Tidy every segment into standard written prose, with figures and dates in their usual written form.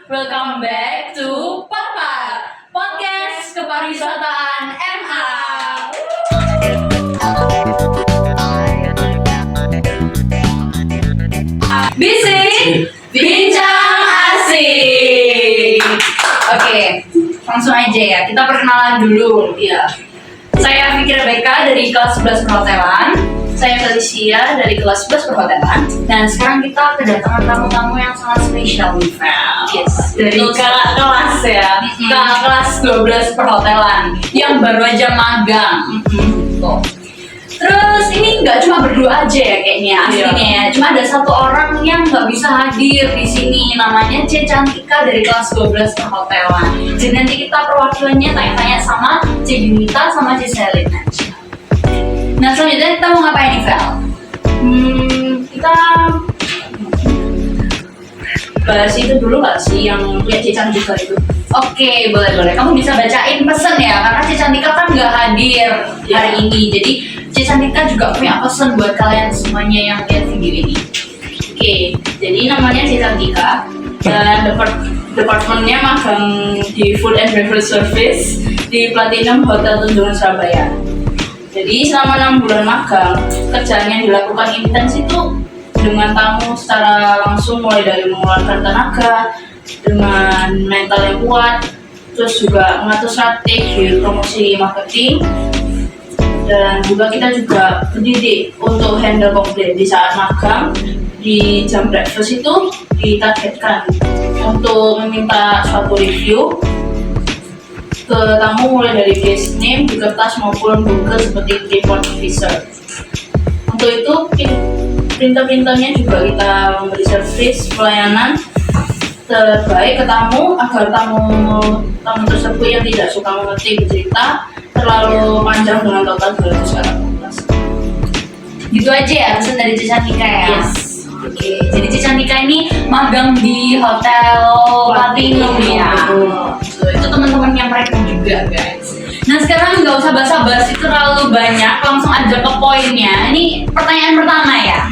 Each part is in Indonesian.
Welcome back to Papa Podcast Kepariwisataan MA. Bisik Bincang Asik. Oke, langsung aja ya. Kita perkenalan dulu. Ya. Saya Fikri Rebecca dari kelas 11 perhotelan. Saya Felicia dari kelas 11 perhotelan. Dan sekarang kita kedatangan tamu-tamu yang sangat spesial nih, Fel. Yes. Dari kakak kelas ya. Kakak kelas 12 perhotelan yang baru aja magang. Tuh. Terus ini nggak cuma berdua aja ya kayaknya aslinya ya. Cuma ada satu orang yang nggak bisa hadir di sini. Namanya C Cantika dari kelas 12 perhotelan. Jadi nanti kita perwakilannya tanya-tanya sama C Junita sama C Selin aja. Nah selanjutnya kita mau ngapain nih, Vel? Kita bahas itu dulu nggak sih yang punya C Cantika itu? Oke, boleh. Kamu bisa bacain pesan ya, karena C Cantika kan nggak hadir hari ini. Jadi C Cantika juga punya pesan buat kalian semuanya yang lihat video ini. Oke, jadi namanya C Cantika dan departemennya magang di Food and Beverage Service di Platinum Hotel Tunjungan Surabaya. Jadi selama 6 bulan magang, kerjaan yang dilakukan intens itu dengan tamu secara langsung, mulai dari mengeluarkan tenaga dengan mental yang kuat, terus juga mengatur strategi promosi marketing, dan juga kita juga pendidik untuk handle komplit di saat magang. Di jam breakfast itu ditargetkan untuk meminta suatu review ke tamu mulai dari case name di kertas maupun Google seperti report officer. Untuk itu printer-printernya juga kita memberi service pelayanan terbaik ke tamu agar tamu tersebut yang tidak suka mengetik bercerita terlalu panjang dengan total 218. Gitu aja ya pesan dari C Cantika ya. Yes. Oke, jadi C Cantika ini magang di Hotel Platinum ya. Itu teman-temannya mereka juga, guys. Nah sekarang nggak usah basa-basi terlalu banyak, langsung aja ke poinnya. Ini pertanyaan pertama ya.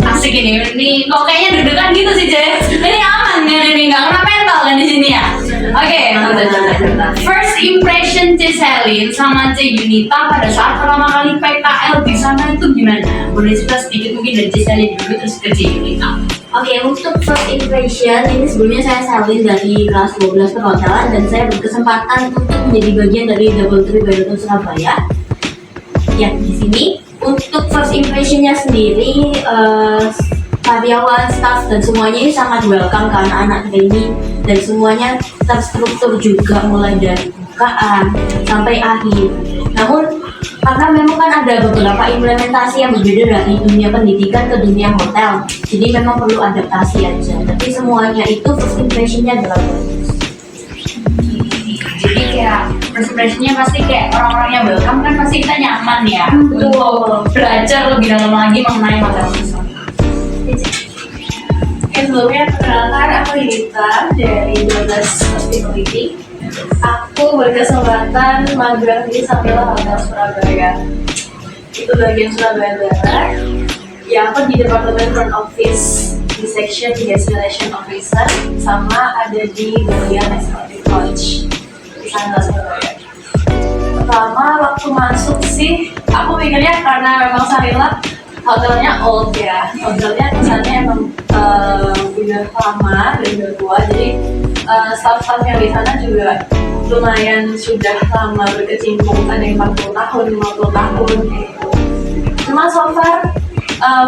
Asik ini kok kayaknya deg-degan gitu sih, Jay. Ini aman ya, ini nggak kena mental kan di sini ya. Oke, first impression C Selin sama C Junita pada saat pertama kali PKL di sana itu gimana? Boleh cerita sedikit mungkin dari C Selin dulu terus ke C Junita. Oke, untuk first impression ini sebelumnya saya Selin dari kelas 12 perhotelan dan saya berkesempatan untuk menjadi bagian dari Double Tree by Hilton Surabaya. Ya, di sini untuk first impressionnya sendiri karyawan, staff dan semuanya ini sangat welcome ke anak-anak ini dan semuanya terstruktur juga mulai dari bukaan sampai akhir. Namun karena memang kan ada beberapa implementasi yang berbeda dari dunia pendidikan ke dunia hotel, jadi memang perlu adaptasi aja. Tapi semuanya itu first impressionnya adalah bagus. Jadi kayak first impressionnya pasti kayak orang-orang yang welcome kan pasti kita nyaman ya untuk belajar lebih dalam lagi mengenai hotel tersebut. Sebelumnya perkenalkan, aku Yunita dari 12 Hospitality. Aku berkesempatan magang di Samila Hotel Surabaya. Itu bagian Surabaya Barat. Ya, aku di Departemen Front Office di section Destination Officer, sama ada di bagian Executive Lodge di sana Surabaya. Pertama waktu masuk sih, aku pikirnya karena memang Samila hotelnya old ya, hotelnya kesannya emang udah lama dan udah tua, jadi staff-staff yang di sana juga lumayan sudah lama berkecimpung, ada yang 40 tahun, 50 tahun gitu. Cuma so far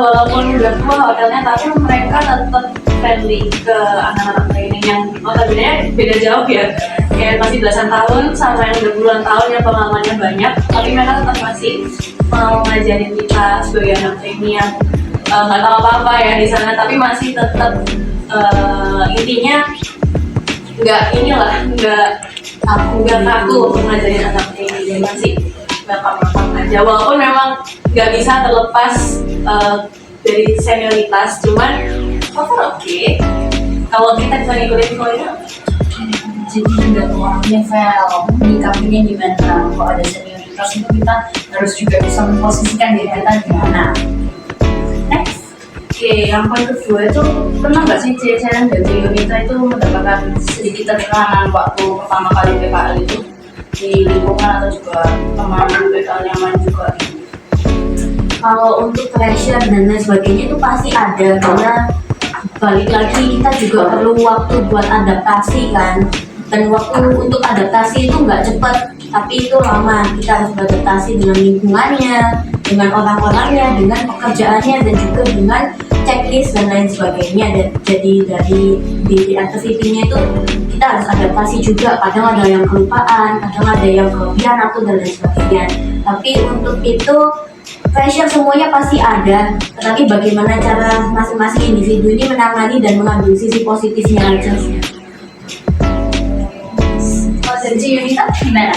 walaupun udah tua hotelnya, tapi mereka tetap friendly ke anak-anak training yang notabene beda jauh ya, kayak masih belasan tahun sama yang udah puluhan tahun yang pengalamannya banyak, tapi mereka tetap masih mau ngajarin kita sebagai anak training yang nggak tahu apa-apa ya di sana, tapi masih tetap intinya nggak kaku untuk ngajarin anak training, dan masih gampang-gampang aja, walaupun memang nggak bisa terlepas dari senioritas, cuman oke kalau kita bisa ngikutin poinnya. Jadi juga orangnya Vel, menyikapinya gimana? Kalau ada senioritas itu kita harus juga bisa memposisikan diri kita gimana. Next. Oke, yang poin kedua itu pernah nggak sih Cece dari Yunita itu mendapatkan sedikit tekanan waktu pertama kali PKL itu di lingkungan atau juga teman PKL yang lain juga? Kalau untuk pressure dan lain sebagainya itu pasti ada, karena balik lagi kita juga perlu waktu buat adaptasi kan, dan waktu untuk adaptasi itu nggak cepat tapi itu lama. Kita harus beradaptasi dengan lingkungannya, dengan orang-orangnya, dengan pekerjaannya, dan juga dengan checklist dan lain sebagainya. Dan jadi dari di activity-nya itu kita harus adaptasi juga, kadang ada yang kelupaan, kadang ada yang kelebihan atau dan lain sebagainya. Tapi untuk itu pressure semuanya pasti ada, tetapi bagaimana cara masing-masing individu ini menangani dan mengambil sisi positifnya aja sih. Kalau dari Yunita gimana?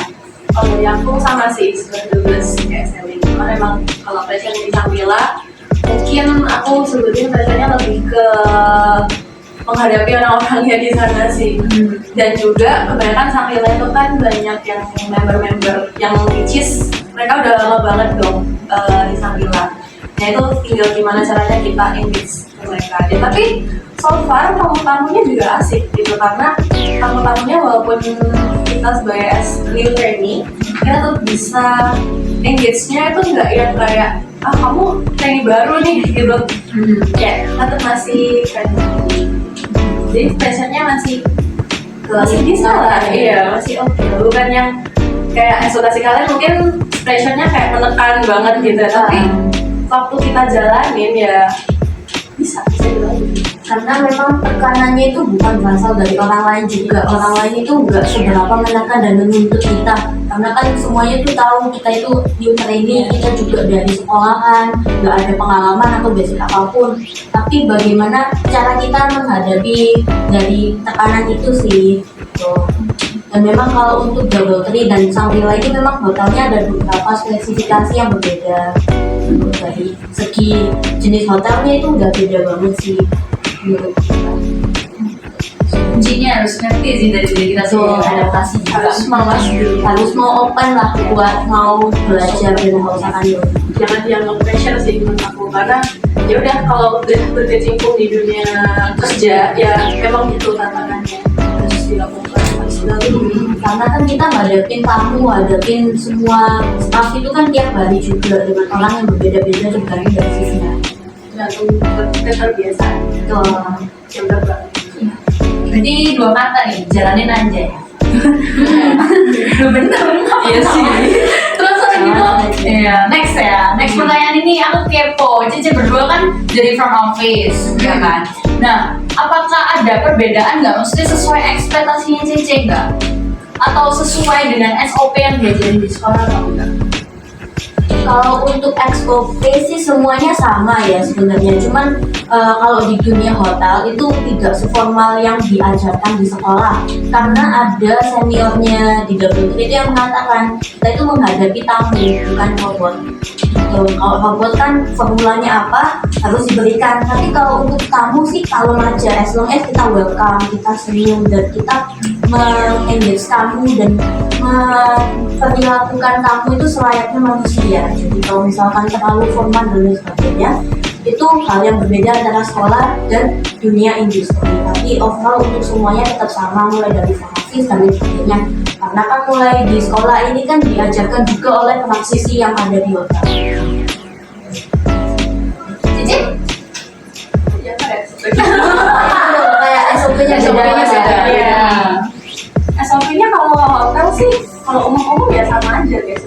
Kalau dari aku sama sih, 12 kayak Selin. Cuma memang kalau pressure di Sampila, mungkin aku sebutin pressure-nya lebih ke menghadapi orang-orangnya di sana sih. Dan juga kebanyakan Sampila itu kan banyak yang member-member yang which is mereka udah lama banget dong di Sampila. Nah itu tinggal gimana caranya kita engage ke mereka. Ya, tapi so far tamu-tamunya juga asik gitu, karena tamu-tamunya walaupun kita sebagai new trainee, kita tuh bisa engage-nya itu nggak yang kayak kamu trainee baru nih gitu. Ya tetap masih friendly. Jadi pressure-nya masih bisa lah, iya masih oke. Bukan yang kayak ekspektasi kalian mungkin pressure-nya kayak menekan banget gitu, tapi waktu kita jalanin ya bisa dilalui. Karena memang tekanannya itu bukan berasal dari orang lain juga. Orang lain itu nggak seberapa menekan dan menuntut kita, karena kan semuanya itu tahu kita itu new trainee, kita juga dari sekolahan, nggak ada pengalaman atau basic apapun. Tapi bagaimana cara kita menghadapi dari tekanan itu sih gitu. Dan memang kalau untuk DoubleTree dan Sampila ini memang hotelnya ada beberapa spesifikasi yang berbeda. Dari segi jenis hotelnya itu udah beda banget sih menurut kita. Kuncinya harus ngerti sih dari diri kita So, sendiri. adaptasi juga harus mau open lah buat mau belajar dan nggak usah kan jangan dianggap pressure sih menurut aku, karena ya udah kalau udah berkecimpung di dunia kerja ya memang gitu tantangannya harus dilakukan, harus dilalui. karena kan kita ngadepin tamu, ngadepin semua staff itu kan tiap hari juga dengan orang yang berbeda-beda sebenarnya dari sisinya. Tergantung keterbiasaan Tuh. yang berbeda. Berarti 2 kata nih, jalanin aja ya. Bener. Iya sih. Terus habis gitu, ya next ya. Next pertanyaan ini aku kepo. Cici berdua kan dari front office, ya kan? Nah, apakah ada perbedaan nggak? Maksudnya sesuai ekspektasinya Cici nggak? Atau sesuai dengan SOP yang diajarin di sekolah atau enggak? Kalau untuk SOP sih semuanya sama ya sebenarnya, cuman kalau di dunia hotel itu tidak seformal yang diajarkan di sekolah, karena ada seniornya di DoubleTree itu yang mengatakan kita itu menghadapi tamu bukan robot. Gitu. Kalau robot kan formulanya apa harus diberikan, tapi kalau untuk tamu sih kalau aja as long as kita welcome, kita senyum dan kita mengengage tamu dan memperlakukan tamu itu selayaknya manusia. Jadi kalau misalkan terlalu formal dan lain sebagainya, itu hal yang berbeda antara sekolah dan dunia industri. Tapi overall untuk semuanya tetap sama, mulai dari praktisi dan lain sebagainya. Karena kan mulai di sekolah ini kan diajarkan juga oleh praktisi yang ada di hotel. Cici? Ya kayak Kayak SOP-nya beda. Iya. SOP-nya kalau hotel sih, kalau umum-umum ya sama aja guys.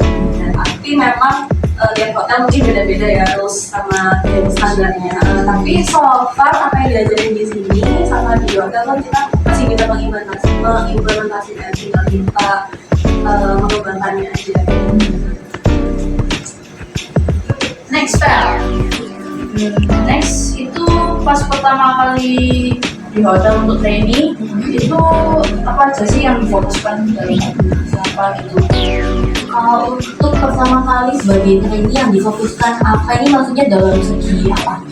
Tapi memang tiap hotel mungkin beda-beda ya rules sama standarnya. Tapi so far apa yang diajarin di sini sama di hotel kan kita masih bisa mengimplementasikan, tinggal kita mengembangkannya aja. Next Fel. Next itu pas pertama kali di hotel untuk training itu apa aja sih yang difokuskan dari siapa gitu? Kalau untuk pertama kali sebagai trainee yang difokuskan apa ini maksudnya dalam segi apa?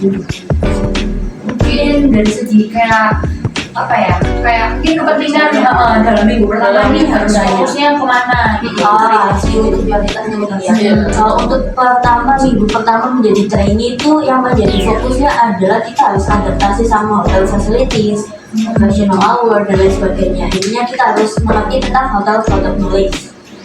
Mungkin dari segi kayak apa ya, kayak mungkin kepentingan dalam minggu pertama ini harus fokusnya kemana gitu. Itu prioritasnya benar ya. Untuk minggu pertama menjadi trainee itu yang menjadi fokusnya adalah kita harus adaptasi sama hotel facilities, professional hour dan lain sebagainya. Intinya kita harus mengerti tentang hotel product knowledge.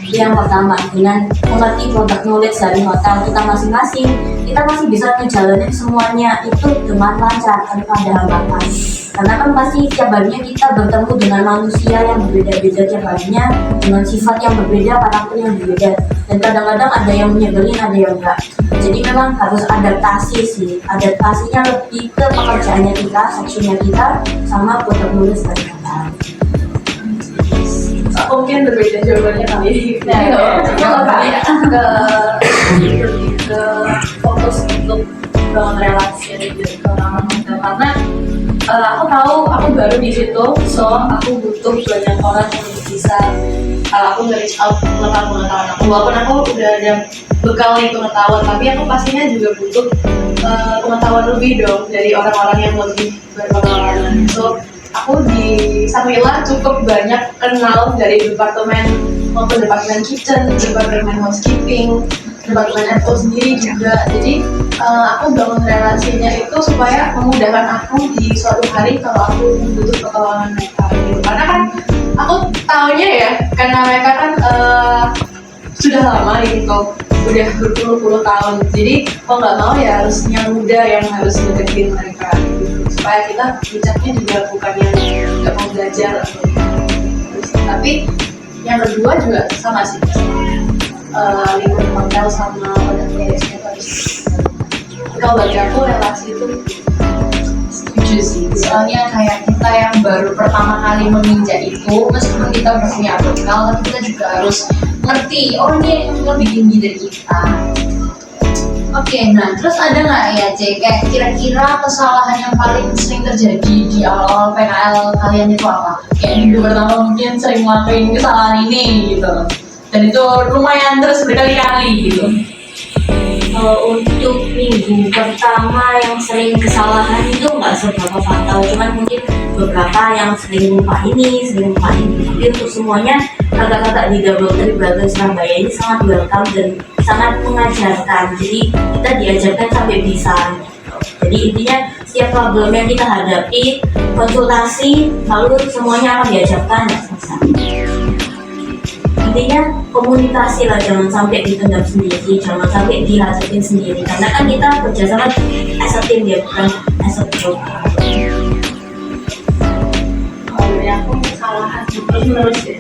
Yang pertama, dengan mengerti product knowledge dari hotel kita masing-masing, kita masih bisa ngejalanin semuanya itu dengan lancar tanpa ada hambatan. Karena kan pasti tiap harinya kita bertemu dengan manusia yang berbeda-beda tiap harinya, dengan sifat yang berbeda, karakter yang berbeda, dan kadang-kadang ada yang nyebelin, ada yang enggak. Jadi memang harus adaptasi sih. Adaptasinya lebih ke pekerjaannya kita, seksinya kita, sama product knowledge dari hotel. Aku mungkin berbeda jawabannya kali. Ke fokus untuk bangun relasi ke orang hotel karena aku tahu aku baru di situ, so aku butuh banyak orang yang bisa aku nge-reach out pengetahuan aku. Walaupun aku udah ada bekal nih pengetahuan, tapi aku pastinya juga butuh pengetahuan lebih dong dari orang-orang yang lebih berpengalaman. So aku di Samila cukup banyak kenal dari departemen maupun departemen kitchen, departemen housekeeping, departemen FO sendiri juga. Jadi aku bangun relasinya itu supaya memudahkan aku di suatu hari kalau aku butuh pertolongan mereka gitu. Karena kan aku tahunya ya, karena mereka kan sudah lama gitu, udah berpuluh-puluh tahun. Jadi kalau nggak mau ya harus yang muda yang harus deketin mereka gitu. Supaya kita bijaknya juga bukan yang nggak mau belajar atau tapi yang kedua juga sama sih, lingkungan hotel sama product knowledge-nya harus. Kalau bagi aku relasi itu Setuju sih, soalnya kayak kita yang baru pertama kali menginjak itu, meskipun kita udah punya bekal, tapi kita juga harus ngerti, oh ini yang lebih tinggi dari kita. Oke, nah terus ada nggak ya Cek, kayak kira-kira kesalahan yang paling sering terjadi di awal-awal PKL kalian itu apa? Kayak minggu pertama mungkin sering ngelakuin kesalahan ini gitu, dan itu lumayan terus berkali-kali gitu. Untuk minggu pertama yang sering kesalahan itu nggak seberapa fatal, cuman mungkin beberapa yang sering lupa ini, sering lupa ini. Tapi untuk semuanya, kakak-kakak di Double Tree Brothers Surabaya ini sangat welcome dan sangat mengajarkan. Jadi kita diajarkan sampai bisa. Jadi intinya setiap problem yang kita hadapi, konsultasi, lalu semuanya akan diajarkan dan selesai. Intinya komunikasi lah, jangan sampai ditendam sendiri, jangan sampai dihadapi sendiri, karena kan kita kerjasama as a team ya, bukan as a group. kalau dari aku kesalahan terus menerus ya.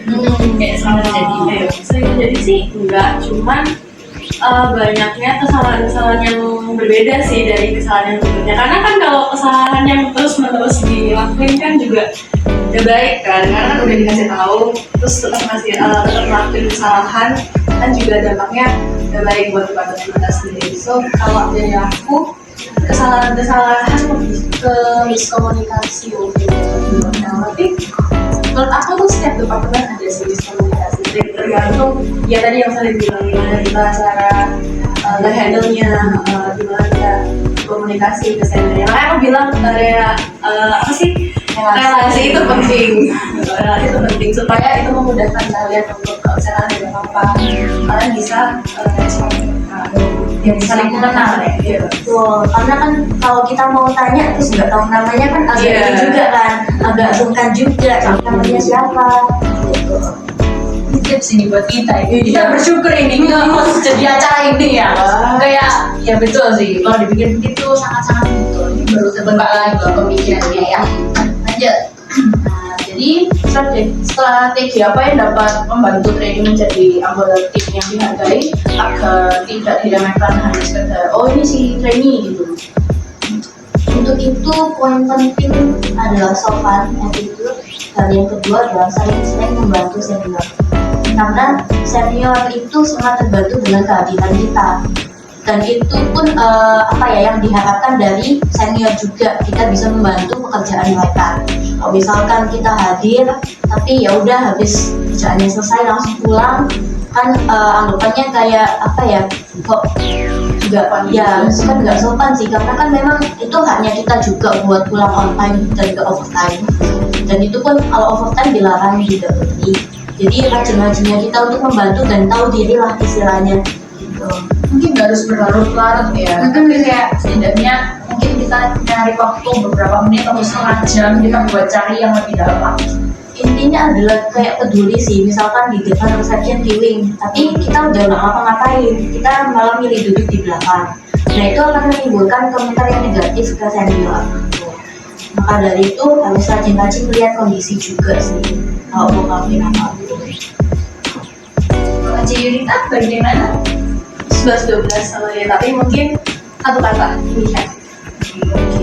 Kayak selalu jadi. Sering terjadi sih enggak, cuman banyaknya kesalahan-kesalahan yang berbeda sih dari kesalahan yang sebelumnya. Karena kan kalau kesalahan yang terus menerus dilakuin kan juga ya baik kan, karena kan udah dikasih tahu terus tetap ngelakuin kesalahan kan juga dampaknya ya baik buat departemen kita sendiri. So kalau dari aku kesalahan-kesalahan lebih ke miskomunikasi mungkin tapi menurut aku tuh setiap departemen ada sih miskomunikasi, tergantung ya tadi yang saya bilang gimana kita cara handle-nya, gimana kita komunikasi ke seniornya. Makanya aku bilang area apa sih, relasi itu penting. Relasi itu penting supaya itu memudahkan kalian untuk misalnya ada apa-apa kalian bisa respon yang saling mengenal ya. Betul, karena kan kalau kita mau tanya terus nggak tahu namanya kan agak ini juga kan, agak sungkan juga, namanya siapa gitu. Ini tips ini buat kita, kita bersyukur ini kita harus jadi acara ini ya. Kayak ya betul sih, kalau dipikir-pikir itu sangat-sangat betul. Ini baru terbuka lagi pemikirannya ya. Lanjut. Nah, jadi strategi apa yang dapat membantu trainee menjadi anggota tim yang dihargai agar tidak diremehkan hanya sekedar oh ini si trainee gitu. Untuk itu poin penting adalah sopan, attitude, dan yang kedua adalah sering membantu senior. Karena senior itu sangat terbantu dengan kehadiran kita. Dan itu pun yang diharapkan dari senior juga, kita bisa membantu pekerjaan mereka. Kalau misalkan kita hadir tapi ya udah habis kerjaannya selesai langsung pulang, kan anggapannya kayak kok juga ya kan nggak sopan sih, karena kan memang itu haknya kita juga buat pulang on time dan juga overtime. Dan itu pun kalau overtime dilarang di Double3. Jadi rajin-rajinnya kita untuk membantu dan tahu diri lah istilahnya gitu. Mungkin nggak harus berlarut-larut ya, tapi kayak setidaknya mungkin kita nyari waktu beberapa menit atau setengah jam kita buat cari yang lebih dalam lagi. Intinya adalah kayak peduli sih, misalkan di depan reception queuing tapi kita udah nggak ngapa-ngapain, kita malah milih duduk di belakang. Nah itu akan menimbulkan komentar yang negatif ke senior gitu. Maka dari itu harus rajin-rajin melihat kondisi juga sih kalau mau ngelakuin apapun. Kalau Ci Yunita bagaimana? 11-12 sama dia, tapi mungkin satu kata, inisiatif.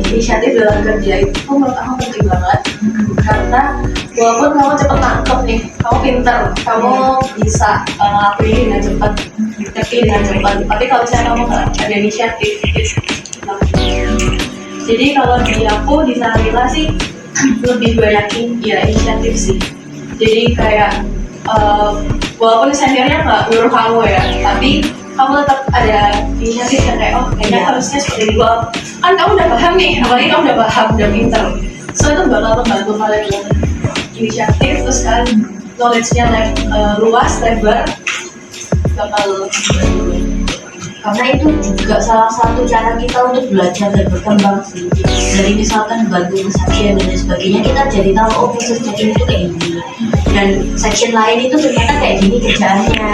Inisiatif dalam kerja itu menurut aku penting banget, karena walaupun kamu cepet nangkep nih, kamu pinter, kamu bisa ngelakuin ini dengan cepat, ngerti dengan cepat, tapi kalau misalnya kamu nggak ada inisiatif, jadi kalau di aku di Sarila sih lebih banyakin ya inisiatif sih. Jadi kayak walaupun seniornya nggak nyuruh kamu ya, tapi kamu tetap ada inisiatif yang kayak, oh kayaknya harusnya seperti itu. Kan kamu udah paham nih, apalagi kamu udah paham, udah pinter, so itu bakal membantu kalian dengan inisiatif. Terus kan knowledge-nya luas, lebar, bakal Karena itu juga salah satu cara kita untuk belajar dan berkembang sih. Dari misalkan bantu reception dan lain sebagainya, kita jadi tahu oh proses check-in itu kayak gini, dan section lain itu ternyata kayak gini kerjaannya.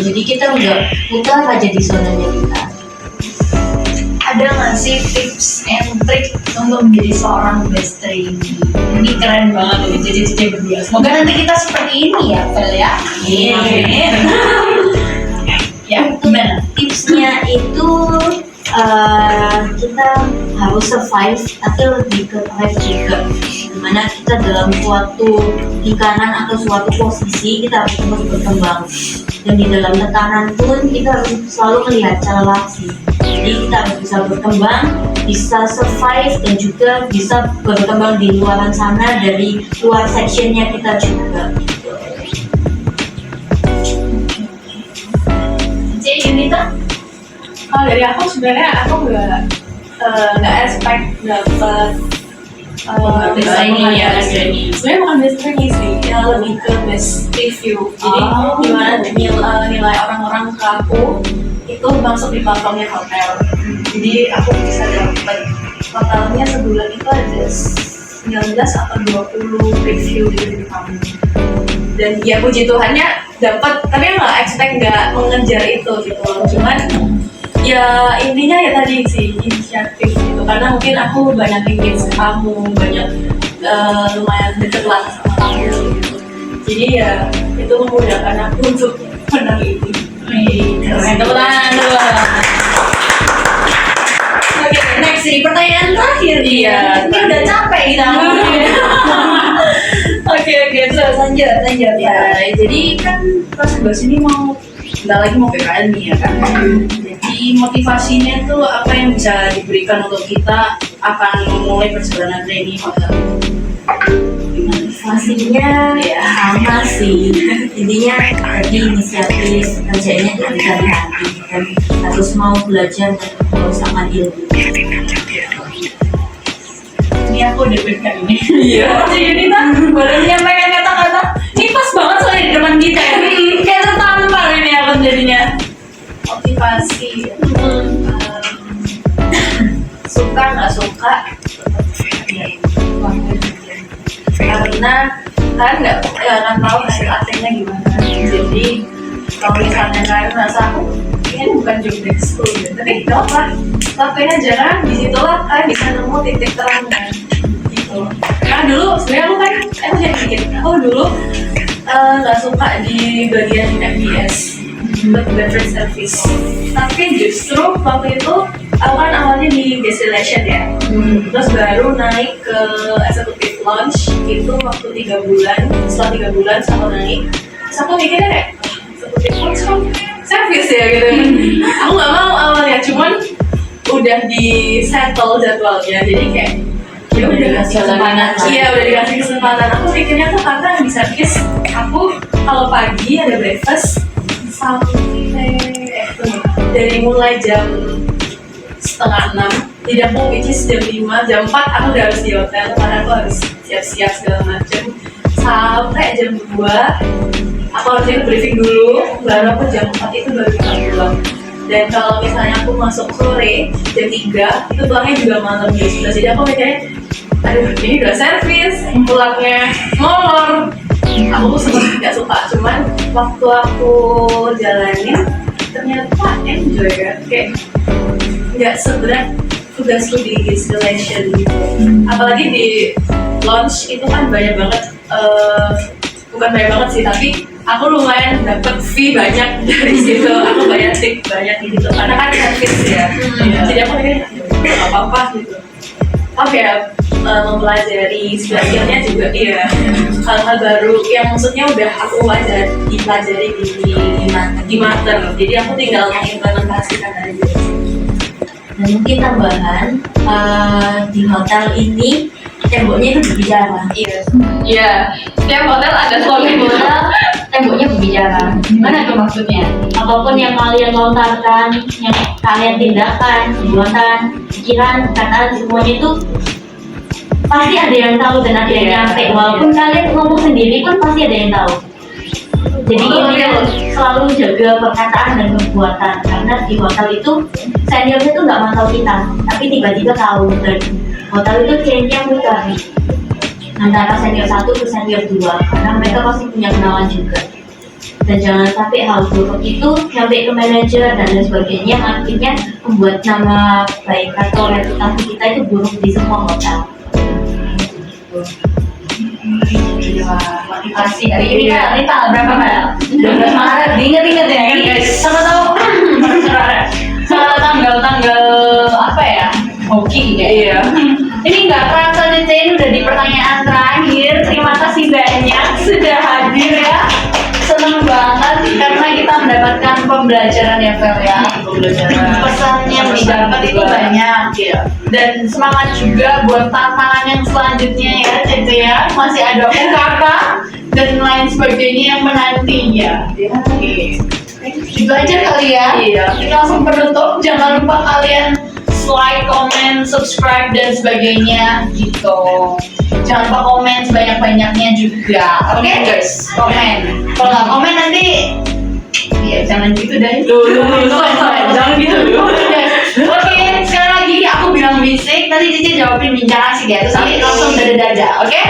Jadi kita nggak putar aja di zonanya kita. Ada nggak sih tips and trick untuk menjadi seorang best trainee? Ini keren banget loh, jadi berdua. Semoga nanti kita seperti ini ya, Vel ya. Amin. Ya, gimana? Tipsnya itu kita harus survive, tapi lebih ke thrive juga. Dimana kita dalam suatu lingkaran atau suatu posisi kita harus terus berkembang. Dan di dalam tekanan pun kita harus selalu melihat celah sih. Jadi kita harus bisa berkembang, bisa survive, dan juga bisa berkembang di luaran sana dari luar sectionnya kita juga. Yunita, kalau dari aku sebenarnya aku nggak expect dapet Desainnya ya, sebenarnya bukan best trainee sih, ya lebih ke best review. Jadi gimana nilai orang-orang ke aku itu masuk di platformnya hotel. Jadi aku bisa dapet totalnya sebulan itu ada 19 atau 20 review dari kamu. Dan ya puji Tuhannya dapat, tapi nggak expect, nggak mengejar itu gitu. Cuman ya intinya ya tadi sih inisiatif gitu, karena mungkin aku banyak engage kamu, banyak lumayan deket lah sama kamu gitu. Jadi ya itu memudahkan aku untuk menang ini. Keren, tepuk tangan dulu. Oke, next nih pertanyaan terakhir. Iya, ini udah capek kita ngomongin. Oke, Terus lanjut ya. Jadi kan pas bahas ini mau bentar lagi mau PKN nih ya kan. Jadi motivasinya itu apa yang bisa diberikan untuk kita akan memulai perjalanan trainee hotel? Motivasinya ya sama sih. Intinya tadi inisiatif, kerjanya dari hati dan harus mau belajar dan harus akan ilmu. Ini aku deg-degan ini. Iya. Jadi kan boleh menyampaikan kata-kata. Ini pas banget soalnya di depan kita ya. Kayak tertampar ini aku jadinya. motivasi. Suka nggak suka karena kalian nggak akan tahu hasil akhirnya gimana. Jadi kalau misalnya kalian merasa aku ini bukan job deskku gitu, tapi nggak apa, lakuin aja kan. Disitulah kalian bisa nemu titik terangnya gitu. Karena dulu sebenarnya aku kan jadi mikir, aku dulu nggak suka di bagian MBS untuk beverage service, tapi justru waktu itu aku kan awalnya di guest relation ya, terus baru naik ke executive lounge itu waktu 3 bulan. Setelah 3 bulan aku naik, terus aku mikirnya kayak executive lounge kan service ya gitu. Aku nggak mau awalnya, cuman udah di settle jadwalnya, jadi kayak ya udah dikasih kesempatan. Iya, udah dikasih kesempatan. Aku pikirnya tuh karena di service aku kalau pagi ada breakfast sampai dari mulai jam 5:30 di dapur, which is jam 5, jam 4 aku udah harus di hotel karena aku harus siap-siap segala macem sampai jam 2 aku harusnya briefing dulu, baru aku jam 4 itu baru bisa pulang. Dan kalau misalnya aku masuk sore jam 3 itu pulangnya juga malam jam 11. Jadi aku mikirnya aduh ini udah servis pulangnya molor. Aku sempet gak suka, cuman waktu aku jalanin ternyata enjoy ya, kayak nggak seberat tugasku di installation gitu. Apalagi di launch itu kan banyak banget, bukan banyak banget sih, tapi aku lumayan dapet fee banyak dari situ. Aku bayar tip banyak gitu karena kan servis ya. Jadi aku mikir nggak apa-apa gitu. Tapi ya mempelajari skillnya juga iya, hal-hal baru yang maksudnya udah aku dipelajari di master. Jadi aku tinggal mengimplementasikan aja. Dan mungkin tambahan di hotel ini temboknya itu berbicara. Iya, tiap hotel ada Di soalnya. hotel temboknya berbicara. Gimana tuh maksudnya? Apapun yang kalian lontarkan, yang kalian tindakan, perbuatan, pikiran, perkataan, semuanya itu pasti ada yang tahu dan ada yang nyampe. Walaupun kalian ngomong sendiri pun pasti ada yang tahu. Jadi kalian selalu jaga perkataan dan perbuatan, karena di hotel itu seniornya tuh nggak mantau kita, tapi tiba-tiba tahu. Dan hotel itu chainnya muter nih antara senior 1 ke senior 2, karena mereka pasti punya kenalan juga. Dan jangan sampai hal buruk itu sampai ke manajer dan lain sebagainya, akhirnya membuat nama baik atau reputasi kita itu buruk di semua hotel. Motivasi hari ini kan ini tanggal berapa Mbak? 12 Maret, diinget-inget ya guys. Sama tahu tanggal apa ya? Hoki ya. Iya. Ini nggak kerasa Cece, ini udah di pertanyaan terakhir. Terima kasih banyak sudah hadir ya. Seneng banget karena kita mendapatkan pembelajaran ya Fel ya. Pesan yang didapat itu banyak ya. Dan semangat juga buat tantangan yang selanjutnya ya Cece ya. Masih ada UKK dan lain sebagainya yang menantinya. Ya. Itu aja kali ya. Iya. Kita langsung penutup. Jangan lupa kalian like, comment, subscribe dan sebagainya gitu. Jangan lupa komen sebanyak-banyaknya juga. Oke guys, komen. Kalau nggak komen nanti ya jangan gitu deh. Jangan gitu. Oke, sekali lagi aku bilang bisik, nanti Cici jawabin bincang asik ya. Terus nanti langsung dada-dada, oke?